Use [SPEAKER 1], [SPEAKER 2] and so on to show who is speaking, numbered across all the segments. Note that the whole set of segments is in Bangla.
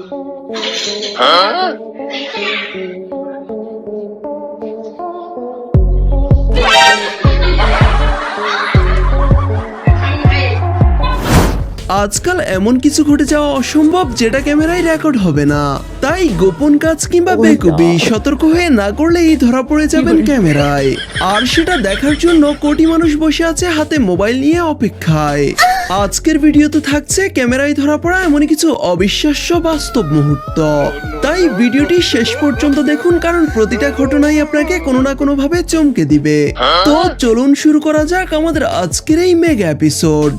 [SPEAKER 1] আজকাল এমন কিছু ঘটে যাওয়া অসম্ভব যেটা ক্যামেরায় রেকর্ড হবে না, তাই গোপন কাজ কিংবা বেকুবি সতর্ক হয়ে না করলেই ধরা পড়ে যাবেন ক্যামেরায়। আর সেটা দেখার জন্য কোটি মানুষ বসে আছে হাতে মোবাইল নিয়ে অপেক্ষায়। আজকের ভিডিওতে থাকছে ক্যামেরায় ধরা পড়া এমন কিছু অবিশ্বাস্য বাস্তব মুহূর্ত, তাই ভিডিওটি শেষ পর্যন্ত দেখুন, কারণ প্রতিটা ঘটনাই আপনাকে কোনো না কোনো ভাবে চমকে দিবে। তো চলুন শুরু করা যাক আমাদের আজকের এই মেগা এপিসোড।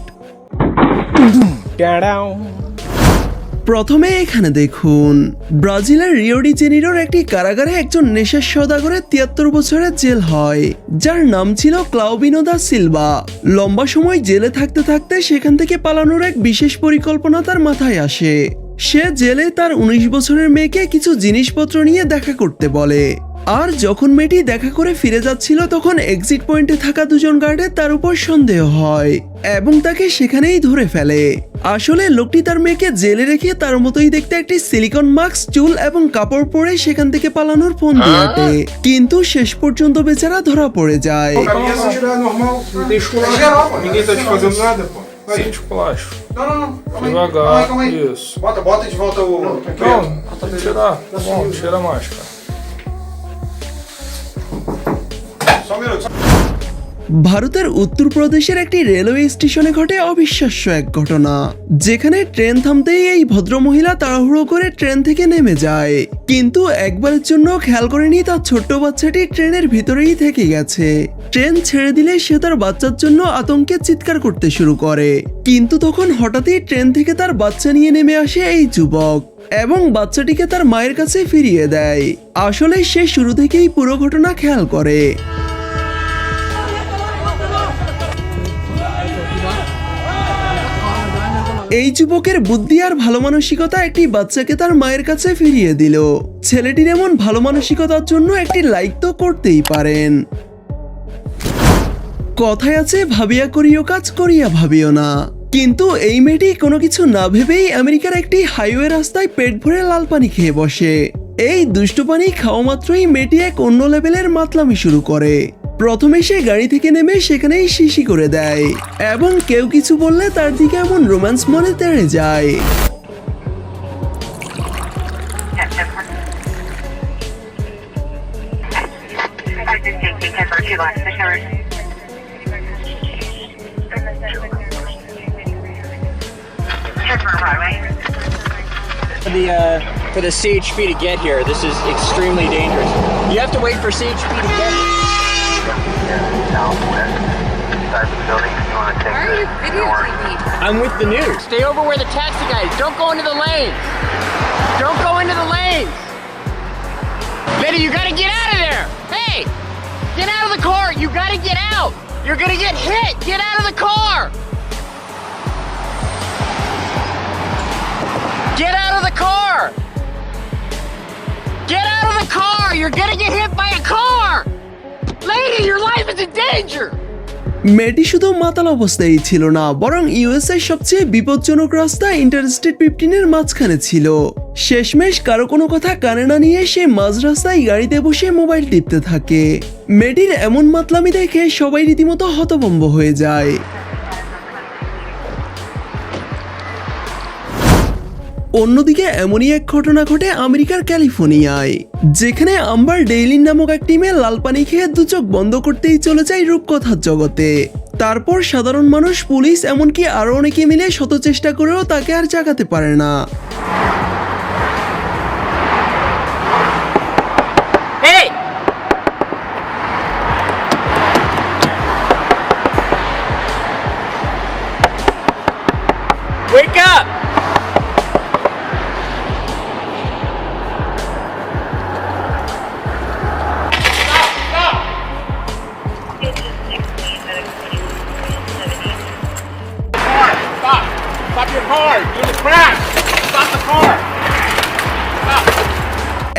[SPEAKER 1] প্রথমে এখানে দেখুন, ব্রাজিলের রিও ডি জেনিরোর একটি কারাগারে একজন নেশার সওদাগরের 73 বছরের জেল হয়, যার নাম ছিল ক্লাউবিনো দা সিলভা। লম্বা সময় জেলে থাকতে থাকতে সেখান থেকে পালানোর এক বিশেষ পরিকল্পনা তার মাথায় আসে। সে জেলে তার 19 বছরের মেয়েকে কিছু জিনিসপত্র নিয়ে দেখা করতে বলে। আর যখন মেয়েটি দেখা করে ফিরে যাচ্ছিল, তখন এক্সিট পয়েন্টে থাকা দুজন গার্ডের তার উপর সন্দেহ হয় এবং তাকে সেখানেই ধরে ফেলে। আসলে লোকটি তার মেয়েকে জেলে রেখে তার মতোই দেখতে একটি সিলিকন মাস্ক, চুল এবং কাপড় পরে সেখান থেকে পালানোর ফন্দি আঁটে, কিন্তু শেষ পর্যন্ত বেচারা ধরা পড়ে যায়।
[SPEAKER 2] Sente o plástico. Devagar. Isso.
[SPEAKER 3] Bota de volta o.
[SPEAKER 2] Não, tem que tirar. Tá bom, tira a máscara.
[SPEAKER 3] Só um minuto.
[SPEAKER 1] ভারতের উত্তরপ্রদেশের একটি রেলওয়ে স্টেশনে ঘটে অবিশ্বাস্য এক ঘটনা, যেখানে ট্রেন থামতেই এই ভদ্রমহিলা তাড়াহুড়ো করে ট্রেন থেকে নেমে যায়, কিন্তু একবারের জন্য খেয়াল করেনি তার ছোট্ট বাচ্চাটি ট্রেনের ভিতরেই থেকে গেছে। ট্রেন ছেড়ে দিলে সে তার বাচ্চার জন্য আতঙ্কে চিৎকার করতে শুরু করে, কিন্তু তখন হঠাৎই ট্রেন থেকে তার বাচ্চা নিয়ে নেমে আসে এই যুবক এবং বাচ্চাটিকে তার মায়ের কাছে ফিরিয়ে দেয়। আসলে সে শুরু থেকেই পুরো ঘটনা খেয়াল করে। এই যুবকের বুদ্ধি আর ভালো মানসিকতা একটি বাচ্চাকে তার মায়ের কাছে ফিরিয়ে দিল। ছেলেটির এমন ভালো মানসিকতার জন্য একটি লাইক তো করতেই পারেন। কথায় আছে, ভাবিয়া করিও কাজ, করিয়া ভাবিও না। কিন্তু এই মেয়েটি কোনো কিছু না ভেবেই আমেরিকার একটি হাইওয়ে রাস্তায় পেট ভরে লাল পানি খেয়ে বসে। এই দুষ্টু পানি খাওয়া মাত্রই মেয়েটি এক অন্য লেভেলের মাতলামি শুরু করে। প্রথমে সে গাড়ি থেকে নেমে সেখানেই শিশি করে দেয় এবং কেউ কিছু বললে তার দিকে এমন রোম্যান্স মনে তেড়ে যায়।
[SPEAKER 4] For the CHP to get here, this is extremely dangerous. You have to wait for CHP to get here.
[SPEAKER 5] Southwest side of the building. If you want to take
[SPEAKER 6] Why are you videotaping me?
[SPEAKER 4] I'm with the news. Stay over where the taxi guy is. Don't go into the lanes. Don't go into the lanes. Lady, you gotta get out of there. Hey, get out of the car. You gotta get out. You're gonna get hit. Get out of the car. Get out of the car. Get out of the car. You're gonna get hit by a car. Lady, your life is in danger.
[SPEAKER 1] মেয়েটি শুধু মাতাল অবস্থায় ছিল না, বরং ইউএসএর সবচেয়ে বিপজ্জনক রাস্তা ইন্টারস্টেট 15-এর মাঝখানে ছিল। শেষমেশ কারো কোনো কথা কানে না নিয়ে সে মাঝ রাস্তায় গাড়িতে বসে মোবাইল টিপতে থাকে। মেয়েটির এমন মাতলামি দেখে সবাই রীতিমতো হতভম্ব হয়ে যায়। অন্যদিকে এমনই এক ঘটনা ঘটে আমেরিকার ক্যালিফোর্নিয়ায়, যেখানে আম্বার ডেইলিন নামক একটি মেয়ে লাল পানি খেয়ে দু চোখ বন্ধ করতেই চলে যায় রূপকথার জগতে। তারপর সাধারণ মানুষ, পুলিশ, এমনকি আরো অনেকে মিলে শত চেষ্টা করেও তাকে আর জাগাতে পারে না।
[SPEAKER 4] Wake up!
[SPEAKER 2] Stop your car! You're in the crash! Stop the car!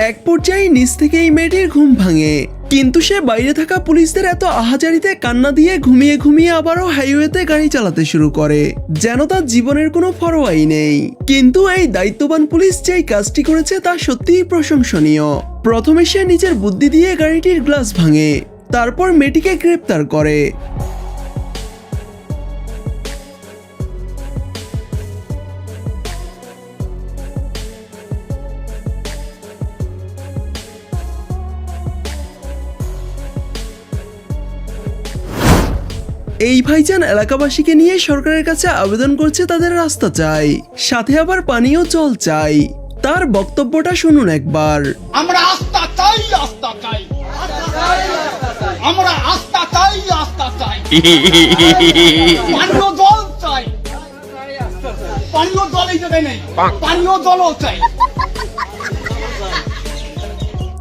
[SPEAKER 1] এক পর্যায়ে নিচ থেকে এই মেয়েটির ঘুম ভাঙে কিন্তু সে বাইরে থাকা পুলিশদের এত আহাজারিতে কান্না দিয়ে ঘুমিয়ে ঘুমিয়ে আবারও হাইওয়েতে গাড়ি চালাতে শুরু করে, যেন তার জীবনের কোনো পরোয়াই নেই। কিন্তু এই দায়িত্ববান পুলিশ যেই কাজটি করেছে তা সত্যিই প্রশংসনীয়। প্রথমে সে নিজের বুদ্ধি দিয়ে গাড়িটির গ্লাস ভাঙে, তারপর মেয়েটিকে গ্রেপ্তার করে। এই ভাইজান এলাকাবাসীকে নিয়ে সরকারের কাছে আবেদন করছে তাদের রাস্তা চাই, সাথে আবার পানীয় জল চাই। তার বক্তব্যটা শুনুন একবার।
[SPEAKER 6] আমরা আস্থা চাই, আস্থা চাই, আমরা আস্থা চাই, আস্থা চাই, পানীয় জল চাই, পানীয় জল এই জায়গায় নেই, পানীয় জলও চাই।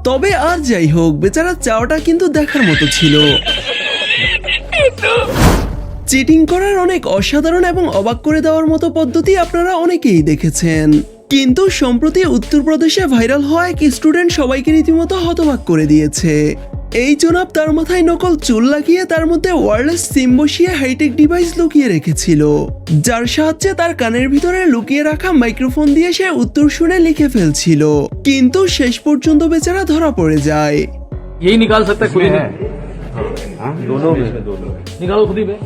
[SPEAKER 1] তবে আর যাই হোক, বেচারা চাওয়াটা কিন্তু দেখার মতো ছিল। চিটিং করার অনেক অসাধারণ এবং অবাক করে দেওয়ার মতো পদ্ধতি আপনারা অনেকেই দেখেছেন, কিন্তু সম্প্রতি উত্তরপ্রদেশে ভাইরাল হওয়া এক স্টুডেন্ট সবাইকে রীতিমতো হতবাক করে দিয়েছে। এই জনাব তার মাথায় নকল চুল লাগিয়ে তার মধ্যে ওয়্যারলেস সিম বসিয়ে হাইটেক ডিভাইস লুকিয়ে রেখেছিল, যার সাহায্যে তার কানের ভিতরে লুকিয়ে রাখা মাইক্রোফোন দিয়ে সে উত্তর শুনে লিখে ফেলছিল। কিন্তু শেষ পর্যন্ত বেচারা ধরা পড়ে যায়।
[SPEAKER 7] यही निकाल सकता है खुद ही दोनों में निकालो खुद ही में।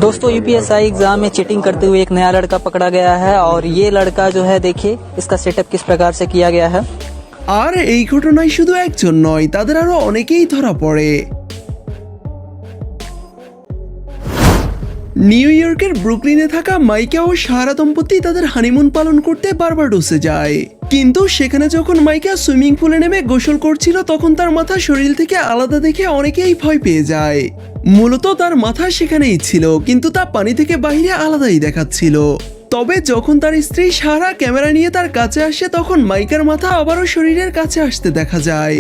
[SPEAKER 8] दोस्तों यूपीएसआई एग्जाम में चीटिंग करते हुए एक नया लड़का पकड़ा गया है और ये लड़का जो है देखिए इसका सेटअप किस प्रकार से किया गया है।
[SPEAKER 1] আর এই ঘটনায় শুধু একজন নয়, তাদের আরো অনেকেই ধরা পড়ে। নিউ ইয়র্কের ব্রুকলিনে থাকা মাইকা ও সাহারা দম্পতি তাদের হানিমুন পালন করতে বারবাডোসে যায়, কিন্তু সেখানে যখন মাইকা সুইমিং পুলে নেমে গোসল করছিল তখন তার মাথা শরীর থেকে আলাদা দেখে অনেকেই ভয় পেয়ে যায়। মূলত তার মাথা সেখানেই ছিল, কিন্তু তা পানি থেকে বাইরে আলাদাই দেখাচ্ছিল। তবে যখন তার স্ত্রী সাহারা ক্যামেরা নিয়ে তার কাছে আসে তখন মাইকার মাথা আবারও শরীরের কাছে আসতে দেখা যায়।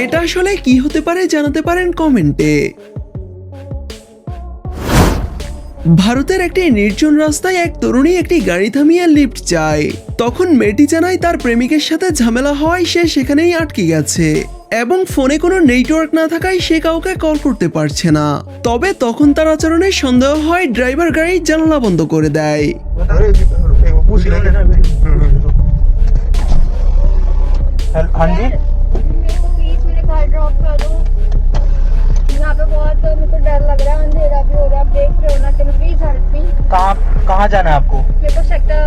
[SPEAKER 1] এটা আসলে কি হতে পারে জানাতে পারেন কমেন্টে। ভারতের একটি নির্জন রাস্তায় এক তরুণী একটি গাড়ি থামিয়ে লিফট চায়। তখন মেয়েটি জানায় তার প্রেমিকের সাথে ঝামেলা হওয়ায় সে সেখানেই আটকে গেছে এবং ফোনে কোনো নেটওয়ার্ক না থাকায় সে কাউকে কল করতে পারছে না। তবে তখন তার আচরণে সন্দেহ হয়, ড্রাইভার গাড়ির জানালা বন্ধ করে দেয়।
[SPEAKER 6] हाँ जी,
[SPEAKER 9] प्लीज मेरे घर ड्रॉप कर दो, यहाँ पे बहुत मेरे को डर लग रहा है, अंधेरा भी हो रहा है, आप देख रहे हो ना, तो प्लीज हेल्प मी।
[SPEAKER 6] कहाँ जाना है आपको?
[SPEAKER 9] मेरे को सेक्टर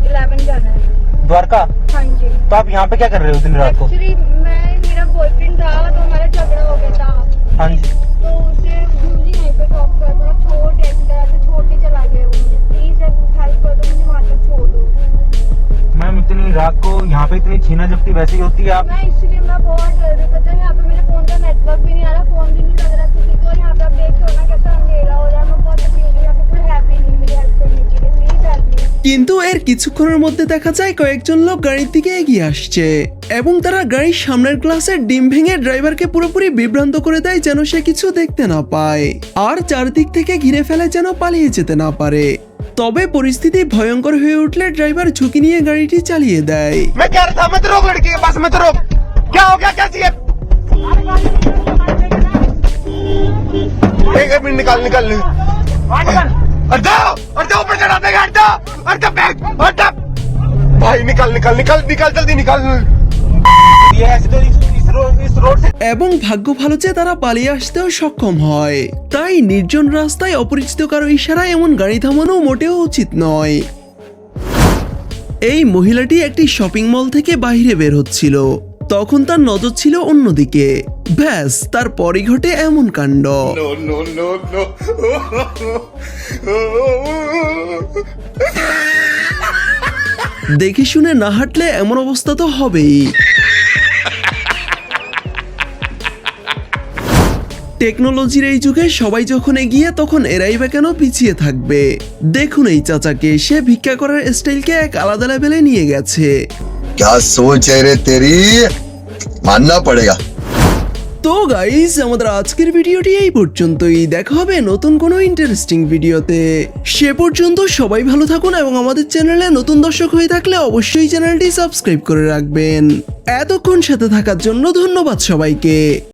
[SPEAKER 9] 11 जाना है।
[SPEAKER 6] द्वारका?
[SPEAKER 9] हाँ जी।
[SPEAKER 6] तो आप यहाँ पे क्या कर रहे हो दिन रात को?
[SPEAKER 9] एक्चुअली मेरा बॉयफ्रेंड था तो हमारा झगड़ा हो गया था,
[SPEAKER 6] हाँ जी।
[SPEAKER 9] तो उसे मुझे यहीं पे ड्रॉप कर दो, छोड़ एक तरह से छोड़ के चला गया वो मुझे, प्लीज हेल्प कर दो, मुझे वहाँ तक छोड़ दो।
[SPEAKER 6] मैम इतनी रात को यहाँ पे इतनी छीना झपटी वैसी होती है आप?
[SPEAKER 9] मैं इसलिए मैं बहुत डर रही, पता है यहाँ पे मेरे फोन का नेटवर्क भी नहीं आ रहा, फोन भी नहीं लग रहा किसी को, यहाँ पे आप देख रहे हो ना कैसा अंधेरा हो रहा है, मैं बहुत अकेली हूँ, यहाँ पे कोई है भी नहीं मेरी हेल्प करने के लिए, प्लीज हेल्प मी।
[SPEAKER 1] কিন্তু এর কিছুক্ষণের মধ্যে দেখা যায় কয়েকজন লোক গাড়ির দিকে এগিয়ে আসছে এবং তারা গাড়ির সামনের গ্লাসের ডিম ভেঙে ড্রাইভারকে পুরোপুরি বিভ্রান্ত করে দেয় যেন সে কিছু দেখতে না পায়, আর চারদিক থেকে ঘিরে ফেলে যেন পালিয়ে যেতে না পারে। তবে পরিস্থিতি ভয়ঙ্কর হয়ে উঠলে ড্রাইভার ঝুঁকি নিয়ে গাড়িটি চালিয়ে দেয়।
[SPEAKER 6] मैं कह रहा था मत रोक लड़की के पास, मत रोक। क्या हो गया, क्या चाहिए? एक मिनट निकाल निकाल ऊपर चढ़ा देगा, भाई निकाल निकाल निकाल निकाल जल्दी निकाल। ये ऐसे तो इस रोड से
[SPEAKER 1] এবং ভাগ্য ভালো যে তারা পালিয়ে আসতেও সক্ষম হয়। তাই নির্জন রাস্তায় অপরিচিত কারো ইশারায় এমন গাড়ি থামানো মোটেও উচিত নয়। এই মহিলাটি একটি শপিং মল থেকে বাইরে বের হচ্ছিল, তখন তার নজর ছিল অন্যদিকে। ব্যাস, তারপরই ঘটে এমন কাণ্ড। দেখে শুনে না হাঁটলে এমন অবস্থা তো হবেই। টেকনোলজির এই যুগে সবাই যখন এগিয়ে তখন এরাই বা কেন পিছিয়ে থাকবে। দেখুন এই চাচাকে, সে ভিক্ষা করার স্টাইলকে এক আলাদা লেভেলে নিয়ে গেছে।
[SPEAKER 10] क्या सोच है रे तेरी, मानना पड़ेगा।
[SPEAKER 1] তো গাইস, আমাদের আজকের ভিডিওটি এই পর্যন্তই। দেখা হবে নতুন কোনো ইন্টারেস্টিং ভিডিওতে। সে পর্যন্ত সবাই ভালো থাকুন এবং আমাদের চ্যানেলে নতুন দর্শক হয়ে থাকলে অবশ্যই চ্যানেলটি সাবস্ক্রাইব করে রাখবেন। এতক্ষণ সাথে থাকার জন্য ধন্যবাদ সবাইকে।